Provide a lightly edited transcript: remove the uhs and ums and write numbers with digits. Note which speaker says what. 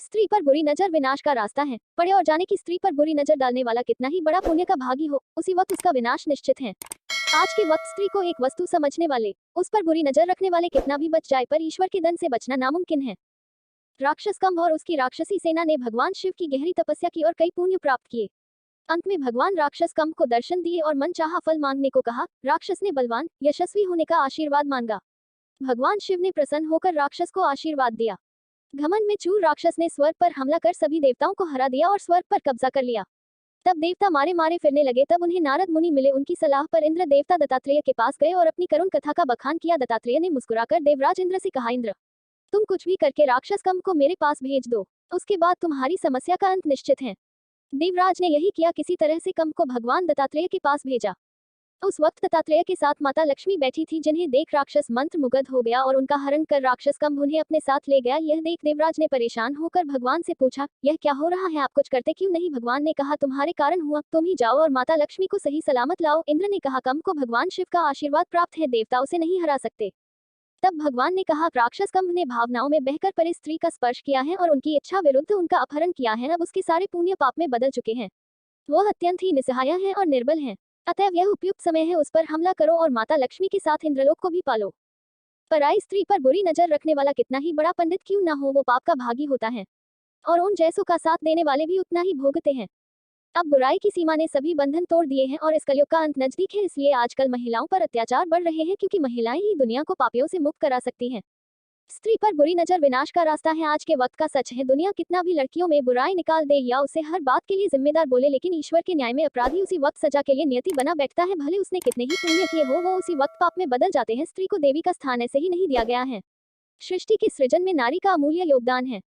Speaker 1: स्त्री पर बुरी नजर विनाश का रास्ता है। पढ़े और जाने की स्त्री पर बुरी नजर डालने वाला कितना ही बड़ा पुण्य का भागी हो, उसी वक्त उसका विनाश निश्चित है। आज के वक्त स्त्री को एक वस्तु समझने वाले, उस पर बुरी नजर रखने वाले कितना भी बच जाए, पर ईश्वर के दंड से बचना नामुमकिन है। राक्षस कंभ और उसकी राक्षसी सेना ने भगवान शिव की गहरी तपस्या की और कई पुण्य प्राप्त किए। अंत में भगवान राक्षस कंभ को दर्शन दिए और मन चाहा फल मांगने को कहा। राक्षस ने बलवान, यशस्वी होने का आशीर्वाद मांगा। भगवान शिव ने प्रसन्न होकर राक्षस को आशीर्वाद दिया। घमंड में चूर राक्षस ने स्वर्ग पर हमला कर सभी देवताओं को हरा दिया और स्वर्ग पर कब्जा कर लिया। तब देवता मारे मारे फिरने लगे। तब उन्हें नारद मुनि मिले। उनकी सलाह पर इंद्र देवता दत्तात्रेय के पास गए और अपनी करुण कथा का बखान किया। दत्तात्रेय ने मुस्कुराकर देवराज इंद्र से कहा, इंद्र, तुम कुछ भी करके राक्षस कंभ को मेरे पास भेज दो, उसके बाद तुम्हारी समस्या का अंत निश्चित है। देवराज ने यही किया। किसी तरह से कंभ को भगवान दत्तात्रेय के पास भेजा। उस वक्त दत्तात्रेय के साथ माता लक्ष्मी बैठी थी, जिन्हें देख राक्षस मंत्र मुग्ध हो गया और उनका हरण कर राक्षस कंभ उन्हें अपने साथ ले गया। यह देख देवराज ने परेशान होकर भगवान से पूछा, यह क्या हो रहा है, आप कुछ करते क्यों नहीं? भगवान ने कहा, तुम्हारे कारण हुआ, तुम ही जाओ और माता लक्ष्मी को सही सलामत लाओ। इंद्र ने कहा, कंभ को भगवान शिव का आशीर्वाद प्राप्त है, देवता उसे नहीं हरा सकते। तब भगवान ने कहा, राक्षस कंभ ने भावनाओं में बहकर परे स्त्री का स्पर्श किया है और उनकी इच्छा विरुद्ध उनका अपहरण किया है। अब उसके सारे पुण्य पाप में बदल चुके हैं। वह अत्यंत ही निस्सहाय है और निर्बल है। अतएव यह उपयुक्त समय है, उस पर हमला करो और माता लक्ष्मी के साथ इंद्रलोक को भी पालो। पराई स्त्री पर बुरी नजर रखने वाला कितना ही बड़ा पंडित क्यों न हो, वो पाप का भागी होता है और उन जैसों का साथ देने वाले भी उतना ही भोगते हैं। अब बुराई की सीमा ने सभी बंधन तोड़ दिए हैं और इस कलयुग का अंत नजदीक है। इसलिए आजकल महिलाओं पर अत्याचार बढ़ रहे हैं, क्योंकि महिलाएं ही दुनिया को पापियों से मुक्त करा सकती हैं। स्त्री पर बुरी नजर विनाश का रास्ता है। आज के वक्त का सच है। दुनिया कितना भी लड़कियों में बुराई निकाल दे या उसे हर बात के लिए जिम्मेदार बोले, लेकिन ईश्वर के न्याय में अपराधी उसी वक्त सजा के लिए नियति बना बैठता है। भले उसने कितने ही पुण्य किए हो, वो उसी वक्त पाप में बदल जाते हैं। स्त्री को देवी का स्थान ऐसे ही नहीं दिया गया है। सृष्टि के सृजन में नारी का अमूल्य योगदान है।